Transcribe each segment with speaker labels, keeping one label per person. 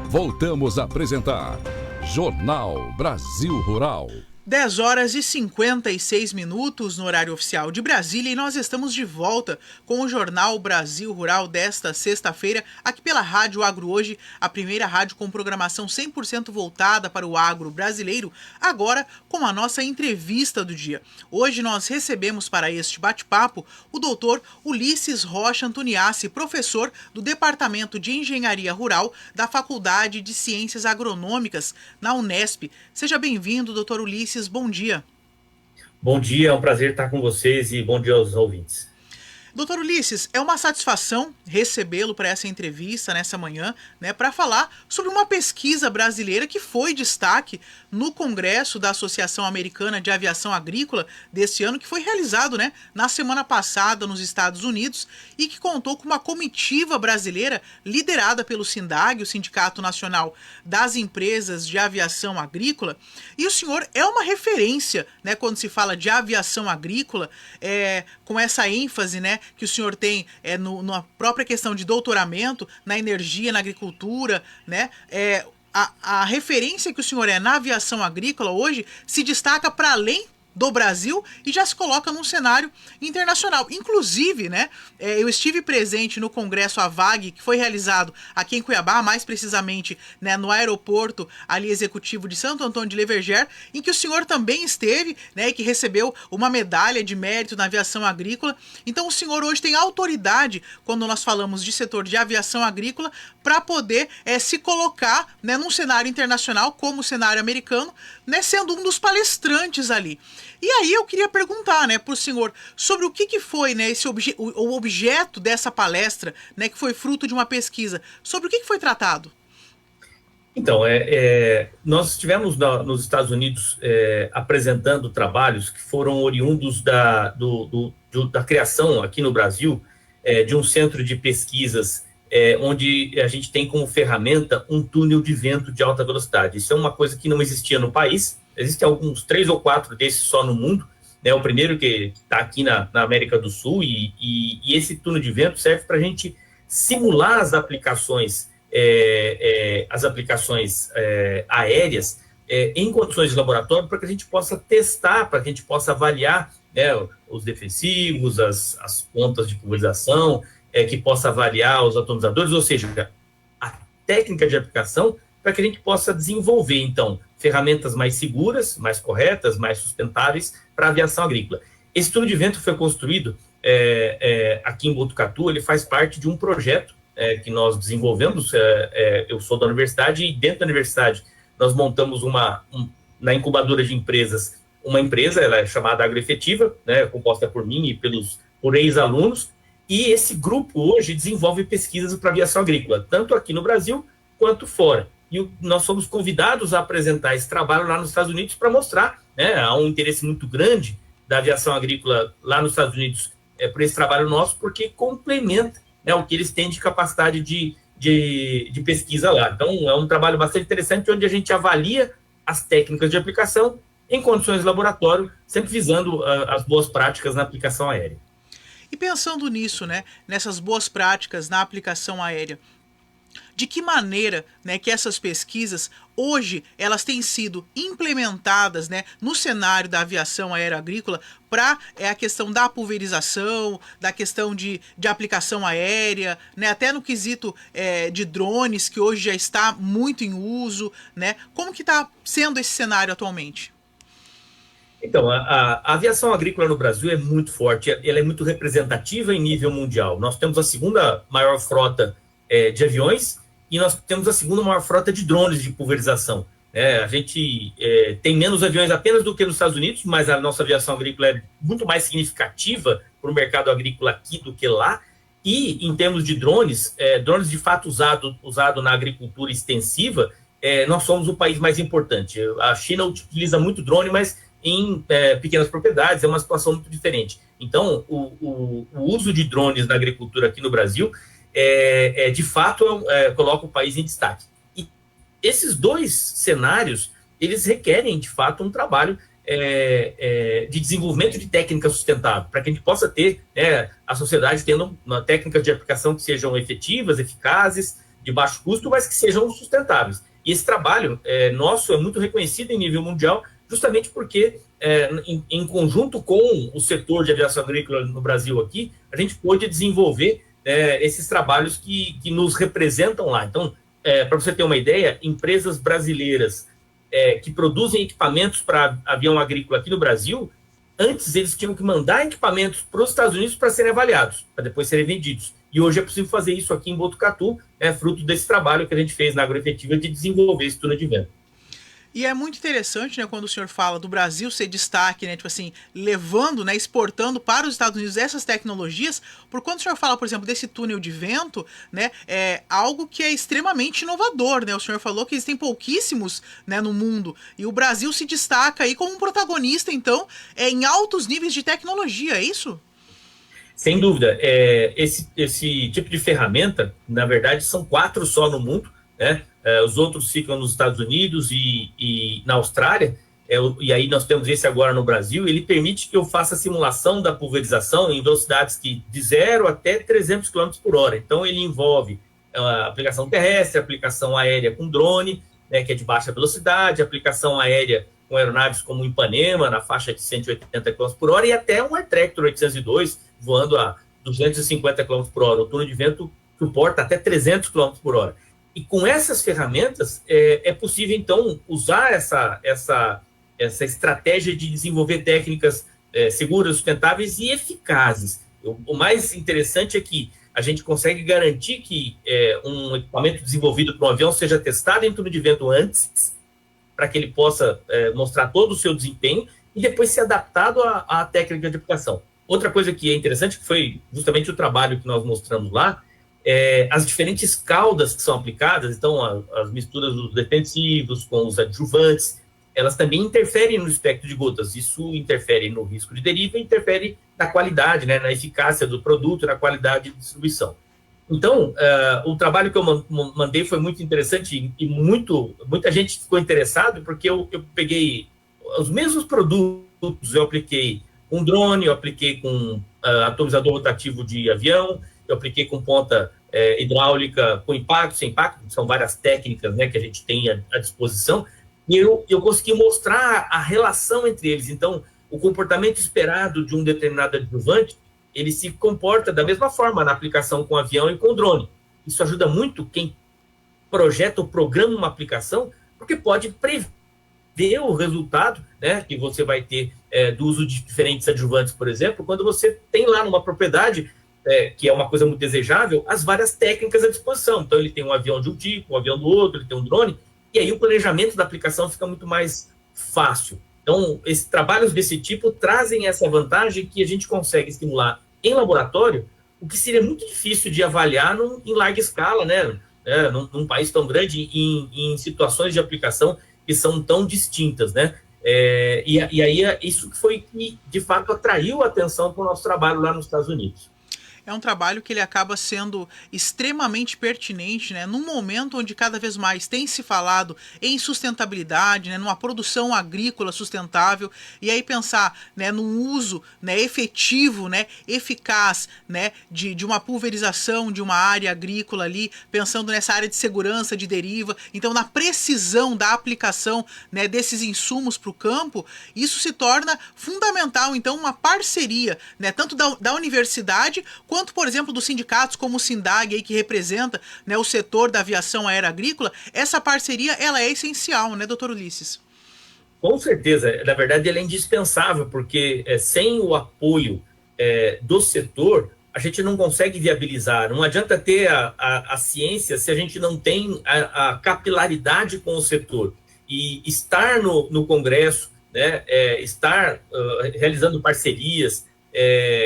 Speaker 1: Voltamos a apresentar Jornal Brasil Rural.
Speaker 2: 10 horas e 56 minutos no horário oficial de Brasília e nós estamos de volta com o Jornal Brasil Rural desta sexta-feira, aqui pela Rádio Agro Hoje, a primeira rádio com programação 100% voltada para o agro brasileiro, agora com a nossa entrevista do dia. Hoje nós recebemos para este bate-papo o doutor Ulisses Rocha Antoniassi, professor do Departamento de Engenharia Rural da Faculdade de Ciências Agronômicas na Unesp. Seja bem-vindo, doutor Ulisses. Bom dia.
Speaker 3: Bom dia, é um prazer estar com vocês e bom dia aos ouvintes.
Speaker 2: Doutor Ulisses, é uma satisfação recebê-lo para essa entrevista nessa manhã, para falar sobre uma pesquisa brasileira que foi destaque no Congresso da Associação Americana de Aviação Agrícola deste ano, que foi realizado na semana passada nos Estados Unidos e que contou com uma comitiva brasileira liderada pelo SINDAG, o Sindicato Nacional das Empresas de Aviação Agrícola. E o senhor é uma referência, quando se fala de aviação agrícola, com essa ênfase, que o senhor tem na própria questão de doutoramento, na energia, na agricultura, a referência que o senhor é na aviação agrícola hoje se destaca para além do Brasil e já se coloca num cenário internacional. Inclusive, eu estive presente no Congresso AVAG, que foi realizado aqui em Cuiabá, mais precisamente no aeroporto ali executivo de Santo Antônio de Leverger, em que o senhor também esteve, e que recebeu uma medalha de mérito na aviação agrícola. Então o senhor hoje tem autoridade, quando nós falamos de setor de aviação agrícola, para poder se colocar num cenário internacional, como o cenário americano, sendo um dos palestrantes ali. E aí eu queria perguntar para o senhor sobre o que foi o objeto dessa palestra, que foi fruto de uma pesquisa. Sobre o que foi tratado?
Speaker 3: Então, nós estivemos nos Estados Unidos apresentando trabalhos que foram oriundos da criação aqui no Brasil de um centro de pesquisas onde a gente tem como ferramenta um túnel de vento de alta velocidade. Isso é uma coisa que não existia no país. Existem alguns 3 ou 4 desses só no mundo. O primeiro que está aqui na América do Sul, e esse túnel de vento serve para a gente simular as aplicações aéreas em condições de laboratório, para que a gente possa testar, para que a gente possa avaliar os defensivos, as pontas de pulverização, que possa avaliar os atomizadores, ou seja, a técnica de aplicação, para que a gente possa desenvolver, então, ferramentas mais seguras, mais corretas, mais sustentáveis para a aviação agrícola. Esse túnel de vento foi construído aqui em Botucatu. Ele faz parte de um projeto que nós desenvolvemos. Eu sou da universidade e dentro da universidade nós montamos na incubadora de empresas, uma empresa, ela é chamada Agroefetiva, composta por mim e por ex-alunos, e esse grupo hoje desenvolve pesquisas para aviação agrícola, tanto aqui no Brasil quanto fora. E nós fomos convidados a apresentar esse trabalho lá nos Estados Unidos para mostrar, há um interesse muito grande da aviação agrícola lá nos Estados Unidos por esse trabalho nosso, porque complementa o que eles têm de capacidade de pesquisa lá. Então, é um trabalho bastante interessante, onde a gente avalia as técnicas de aplicação em condições de laboratório, sempre visando as boas práticas na aplicação aérea.
Speaker 2: E pensando nisso, nessas boas práticas na aplicação aérea, de que maneira que essas pesquisas hoje elas têm sido implementadas no cenário da aviação aeroagrícola para a questão da pulverização, da questão de aplicação aérea, até no quesito de drones, que hoje já está muito em uso, Como que está sendo esse cenário atualmente?
Speaker 3: Então, a aviação agrícola no Brasil é muito forte, ela é muito representativa em nível mundial. Nós temos a segunda maior frota de aviões, e nós temos a segunda maior frota de drones de pulverização. A gente tem menos aviões apenas do que nos Estados Unidos, mas a nossa aviação agrícola é muito mais significativa para o mercado agrícola aqui do que lá. E, em termos de drones, drones de fato usado na agricultura extensiva, nós somos o país mais importante. A China utiliza muito drone, mas em pequenas propriedades é uma situação muito diferente. Então, o uso de drones na agricultura aqui no Brasil de fato, coloca o país em destaque. E esses dois cenários, eles requerem, de fato, um trabalho de desenvolvimento de técnica sustentável, para que a gente possa ter a sociedade tendo técnicas de aplicação que sejam efetivas, eficazes, de baixo custo, mas que sejam sustentáveis. E esse trabalho nosso é muito reconhecido em nível mundial, justamente porque, em conjunto com o setor de aviação agrícola no Brasil aqui, a gente pôde desenvolver esses trabalhos que nos representam lá. Então, para você ter uma ideia, empresas brasileiras que produzem equipamentos para avião agrícola aqui no Brasil, antes eles tinham que mandar equipamentos para os Estados Unidos para serem avaliados, para depois serem vendidos. E hoje é possível fazer isso aqui em Botucatu, fruto desse trabalho que a gente fez na Agroefetiva de desenvolver esse túnel de vento.
Speaker 2: E é muito interessante, né, quando o senhor fala do Brasil ser destaque, né, tipo assim, levando, né, exportando para os Estados Unidos essas tecnologias, por quando o senhor fala, por exemplo, desse túnel de vento, né, é algo que é extremamente inovador, né, o senhor falou que existem pouquíssimos, né, no mundo, e o Brasil se destaca aí como um protagonista, então, em altos níveis de tecnologia, é isso?
Speaker 3: Sem dúvida, esse tipo de ferramenta, na verdade, são 4 só no mundo, né? Os outros ficam nos Estados Unidos e na Austrália, e aí nós temos esse agora no Brasil. Ele permite que eu faça a simulação da pulverização em velocidades de 0 até 300 km por hora. Então, ele envolve a aplicação terrestre, aplicação aérea com drone, né, que é de baixa velocidade, aplicação aérea com aeronaves como o Ipanema, na faixa de 180 km por hora, e até um Air Tractor 802, voando a 250 km por hora. O túnel de vento suporta até 300 km por hora. E com essas ferramentas, é possível, então, usar essa estratégia de desenvolver técnicas seguras, sustentáveis e eficazes. O mais interessante é que a gente consegue garantir que um equipamento desenvolvido para um avião seja testado em túnel de vento antes, para que ele possa mostrar todo o seu desempenho e depois ser adaptado à técnica de aplicação. Outra coisa que é interessante, que foi justamente o trabalho que nós mostramos lá, as diferentes caudas que são aplicadas, então as misturas dos defensivos com os adjuvantes, elas também interferem no espectro de gotas. Isso interfere no risco de deriva e interfere na qualidade, né, na eficácia do produto, na qualidade de distribuição. Então, o trabalho que eu mandei foi muito interessante e muita gente ficou interessado, porque eu peguei os mesmos produtos, eu apliquei com drone, eu apliquei com atomizador rotativo de avião, eu apliquei com ponta hidráulica com impacto, sem impacto, são várias técnicas, né, que a gente tem à disposição, e eu consegui mostrar a relação entre eles. Então, o comportamento esperado de um determinado adjuvante, ele se comporta da mesma forma na aplicação com avião e com drone. Isso ajuda muito quem projeta ou programa uma aplicação, porque pode prever o resultado, né, que você vai ter do uso de diferentes adjuvantes, por exemplo, quando você tem lá numa propriedade, que é uma coisa muito desejável, as várias técnicas à disposição. Então, ele tem um avião de um tipo, um avião do outro, ele tem um drone, e aí o planejamento da aplicação fica muito mais fácil. Então, esses trabalhos desse tipo trazem essa vantagem que a gente consegue estimular em laboratório, o que seria muito difícil de avaliar em larga escala, né? Num país tão grande, em situações de aplicação que são tão distintas, né? E aí isso foi que, de fato, atraiu a atenção para o nosso trabalho lá nos Estados Unidos.
Speaker 2: É um trabalho que ele acaba sendo extremamente pertinente, né, num momento onde cada vez mais tem se falado em sustentabilidade, né, numa produção agrícola sustentável, e aí pensar, né, no uso, né, efetivo, né, eficaz, né, de uma pulverização de uma área agrícola ali, pensando nessa área de segurança de deriva, então na precisão da aplicação, né, desses insumos para o campo, isso se torna fundamental, então uma parceria, né, tanto da universidade quanto, por exemplo, dos sindicatos como o SINDAG, aí, que representa, né, o setor da aviação aérea agrícola. Essa parceria ela é essencial, né, doutor Ulisses?
Speaker 3: Com certeza. Na verdade, ela é indispensável, porque sem o apoio do setor, a gente não consegue viabilizar. Não adianta ter a ciência se a gente não tem a capilaridade com o setor. E estar no Congresso, né, estar realizando parcerias,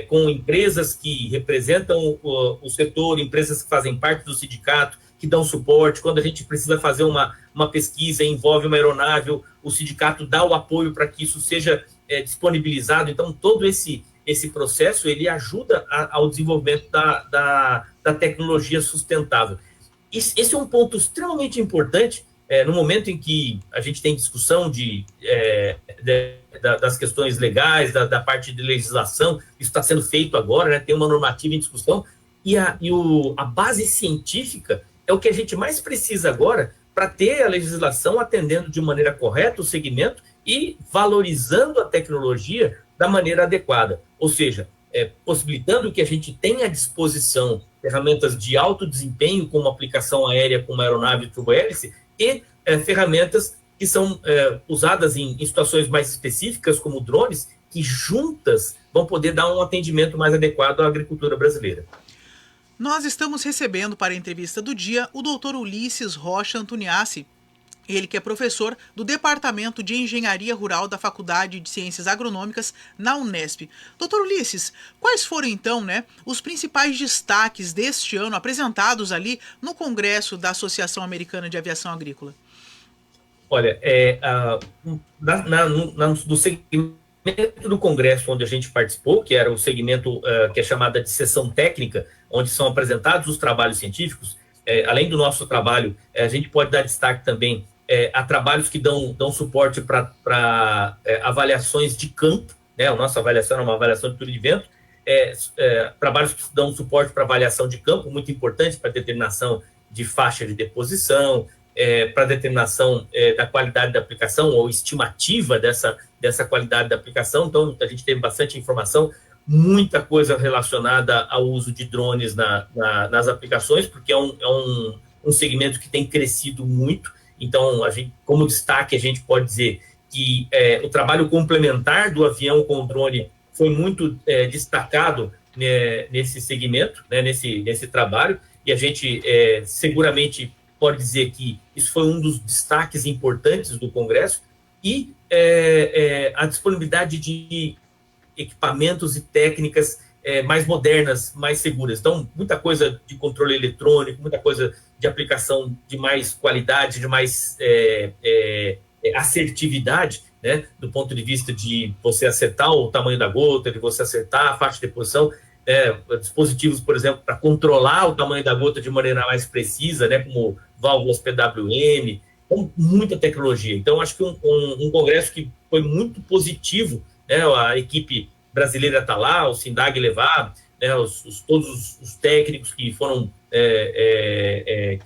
Speaker 3: com empresas que representam o setor, empresas que fazem parte do sindicato, que dão suporte. Quando a gente precisa fazer uma pesquisa, envolve uma aeronave, o sindicato dá o apoio para que isso seja disponibilizado. Então, todo esse processo, ele ajuda ao desenvolvimento da tecnologia sustentável. Esse é um ponto extremamente importante, no momento em que a gente tem discussão das questões legais, da parte de legislação. Isso está sendo feito agora, né? Tem uma normativa em discussão, e a base científica é o que a gente mais precisa agora para ter a legislação atendendo de maneira correta o segmento e valorizando a tecnologia da maneira adequada. Ou seja, possibilitando que a gente tenha à disposição ferramentas de alto desempenho, como aplicação aérea, como aeronave turbohélice, e ferramentas que são usadas em situações mais específicas, como drones, que juntas vão poder dar um atendimento mais adequado à agricultura brasileira.
Speaker 2: Nós estamos recebendo para a entrevista do dia o Dr. Ulisses Rocha Antoniassi, ele que é professor do Departamento de Engenharia Rural da Faculdade de Ciências Agronômicas na Unesp. Dr. Ulisses, quais foram então, os principais destaques deste ano apresentados ali no Congresso da Associação Americana de Aviação Agrícola?
Speaker 3: Olha, no segmento do Congresso onde a gente participou, que era o segmento que é chamada de sessão técnica, onde são apresentados os trabalhos científicos, além do nosso trabalho, a gente pode dar destaque também a trabalhos que dão suporte para avaliações de campo, né? A nossa avaliação é uma avaliação de tudo de vento, trabalhos que dão suporte para avaliação de campo, muito importante para determinação de faixa de deposição, para determinação da qualidade da aplicação ou estimativa dessa qualidade da aplicação. Então, a gente teve bastante informação, muita coisa relacionada ao uso de drones nas aplicações, porque é um segmento que tem crescido muito. Então, como destaque, a gente pode dizer que o trabalho complementar do avião com o drone foi muito destacado nesse segmento, né, nesse trabalho, e a gente seguramente pode dizer que isso foi um dos destaques importantes do Congresso, e a disponibilidade de equipamentos e técnicas mais modernas, mais seguras. Então, muita coisa de controle eletrônico, muita coisa de aplicação de mais qualidade, de mais assertividade, né, do ponto de vista de você acertar o tamanho da gota, de você acertar a faixa de deposição, dispositivos, por exemplo, para controlar o tamanho da gota de maneira mais precisa, né, como válvulas PWM, com muita tecnologia. Então, acho que um congresso que foi muito positivo, né, a equipe brasileira está lá, o SINDAG levar, né, todos os técnicos que foram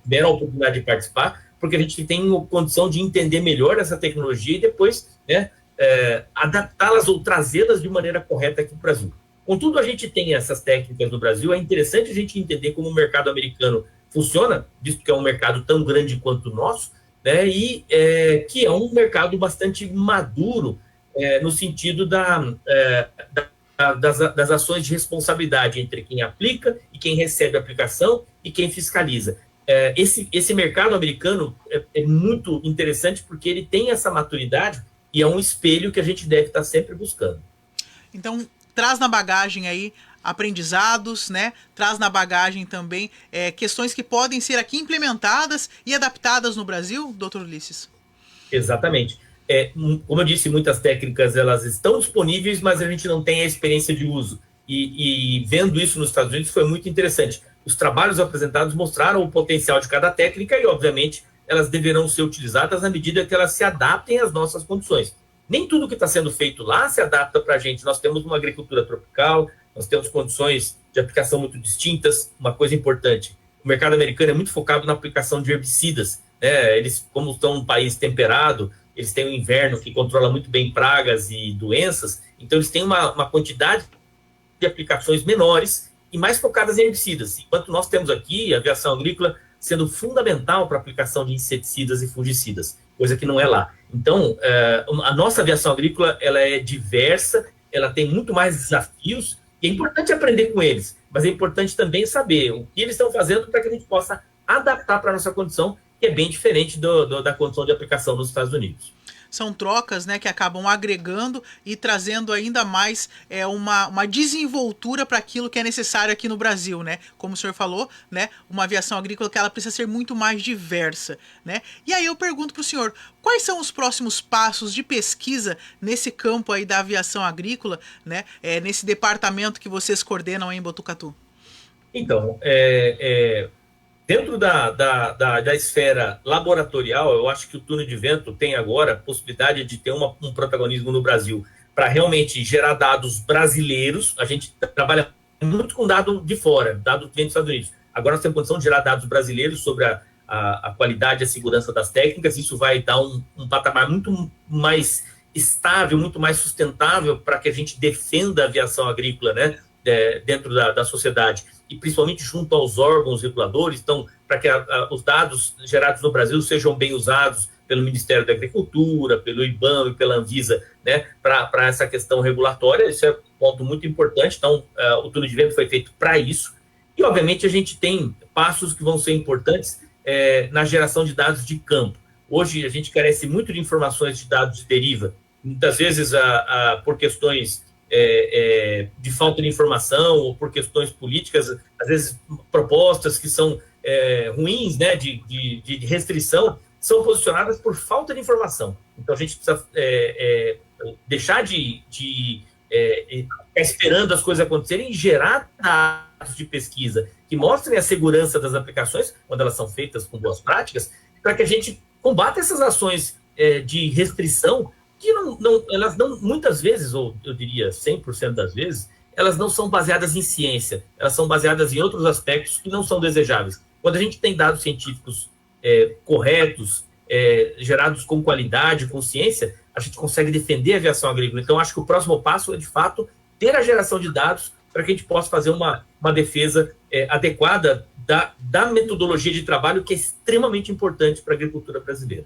Speaker 3: tiveram a oportunidade de participar, porque a gente tem condição de entender melhor essa tecnologia e depois, né, adaptá-las ou trazê-las de maneira correta aqui para o Brasil. Contudo, a gente tem essas técnicas no Brasil, é interessante a gente entender como o mercado americano funciona, visto que é um mercado tão grande quanto o nosso, né, e que é um mercado bastante maduro, no sentido das ações de responsabilidade entre quem aplica e quem recebe a aplicação e quem fiscaliza. Esse mercado americano é muito interessante porque ele tem essa maturidade e é um espelho que a gente deve estar sempre buscando.
Speaker 2: Então, traz na bagagem aí aprendizados, né? Traz na bagagem também questões que podem ser aqui implementadas e adaptadas no Brasil, doutor Ulisses?
Speaker 3: Exatamente. Como eu disse, muitas técnicas elas estão disponíveis, mas a gente não tem a experiência de uso. E vendo isso nos Estados Unidos foi muito interessante. Os trabalhos apresentados mostraram o potencial de cada técnica e, obviamente, elas deverão ser utilizadas na medida que elas se adaptem às nossas condições. Nem tudo que está sendo feito lá se adapta para a gente. Nós temos uma agricultura tropical, nós temos condições de aplicação muito distintas. Uma coisa importante, o mercado americano é muito focado na aplicação de herbicidas, né? Eles, como estão um país temperado, eles têm um inverno que controla muito bem pragas e doenças, então eles têm uma quantidade de aplicações menores e mais focadas em herbicidas, enquanto nós temos aqui a aviação agrícola sendo fundamental para a aplicação de inseticidas e fungicidas, coisa que não é lá. Então, a nossa aviação agrícola ela é diversa, ela tem muito mais desafios, e é importante aprender com eles, mas é importante também saber o que eles estão fazendo para que a gente possa adaptar para a nossa condição, que é bem diferente da condição de aplicação nos Estados Unidos.
Speaker 2: São trocas, né, que acabam agregando e trazendo ainda mais uma desenvoltura para aquilo que é necessário aqui no Brasil, né? Como o senhor falou, né, uma aviação agrícola que ela precisa ser muito mais diversa, né? E aí eu pergunto para o senhor, quais são os próximos passos de pesquisa nesse campo aí da aviação agrícola, né? Nesse departamento que vocês coordenam aí em Botucatu?
Speaker 3: Então, dentro da esfera laboratorial, eu acho que o túnel de vento tem agora a possibilidade de ter um protagonismo no Brasil para realmente gerar dados brasileiros. A gente trabalha muito com dado de fora, dado que vem dos Estados Unidos, Agora nós temos condição de gerar dados brasileiros sobre a qualidade e a segurança das técnicas. Isso vai dar um patamar muito mais estável, muito mais sustentável para que a gente defenda a aviação agrícola, né, dentro da sociedade, e principalmente junto aos órgãos reguladores. Então, para que os dados gerados no Brasil sejam bem usados pelo Ministério da Agricultura, pelo IBAMA e pela Anvisa, né, para essa questão regulatória. Isso é um ponto muito importante. Então, o túnel de vento foi feito para isso. E, obviamente, a gente tem passos que vão ser importantes na geração de dados de campo. Hoje, a gente carece muito de informações de dados de deriva, muitas vezes por questões de falta de informação ou por questões políticas, às vezes propostas que são ruins, né, de restrição, são posicionadas por falta de informação. Então, a gente precisa deixar de ficar esperando as coisas acontecerem e gerar dados de pesquisa que mostrem a segurança das aplicações, quando elas são feitas com boas práticas, para que a gente combata essas ações de restrição, que elas não, muitas vezes, ou eu diria 100% das vezes, elas não são baseadas em ciência, elas são baseadas em outros aspectos que não são desejáveis. Quando a gente tem dados científicos corretos, gerados com qualidade, com ciência, a gente consegue defender a aviação agrícola. Então, acho que o próximo passo é, de fato, ter a geração de dados para que a gente possa fazer uma defesa adequada da metodologia de trabalho, que é extremamente importante para a agricultura brasileira.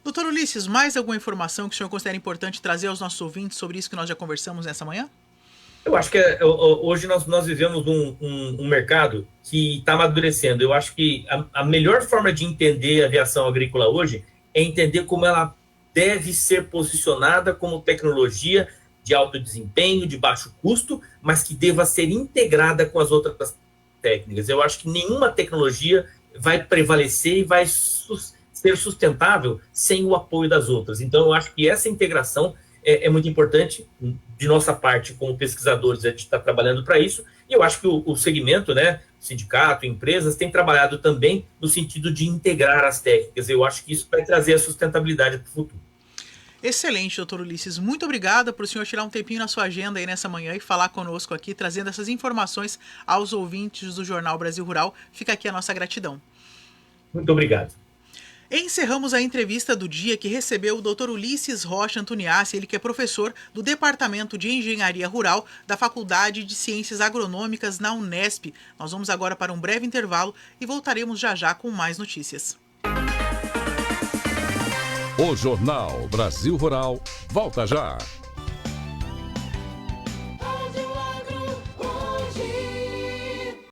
Speaker 2: Doutor Ulisses, mais alguma informação que o senhor considera importante trazer aos nossos ouvintes sobre isso que nós já conversamos nessa manhã?
Speaker 3: Eu acho que hoje nós vivemos um mercado que está amadurecendo. Eu acho que a melhor forma de entender a aviação agrícola hoje é entender como ela deve ser posicionada como tecnologia de alto desempenho, de baixo custo, mas que deva ser integrada com as outras técnicas. Eu acho que nenhuma tecnologia vai prevalecer e vai ser sustentável sem o apoio das outras. Então, eu acho que essa integração é muito importante. De nossa parte, como pesquisadores, a gente está trabalhando para isso, e eu acho que o segmento, né, sindicato, empresas, tem trabalhado também no sentido de integrar as técnicas. Eu acho que isso vai trazer a sustentabilidade para o futuro.
Speaker 2: Excelente, doutor Ulisses. Muito obrigada por o senhor tirar um tempinho na sua agenda aí nessa manhã e falar conosco aqui, trazendo essas informações aos ouvintes do Jornal Brasil Rural. Fica aqui a nossa gratidão.
Speaker 3: Muito obrigado.
Speaker 2: Encerramos a entrevista do dia, que recebeu o Dr. Ulisses Rocha Antoniassi, ele que é professor do Departamento de Engenharia Rural da Faculdade de Ciências Agronômicas na Unesp. Nós vamos agora para um breve intervalo e voltaremos já já com mais notícias.
Speaker 1: O Jornal Brasil Rural volta já.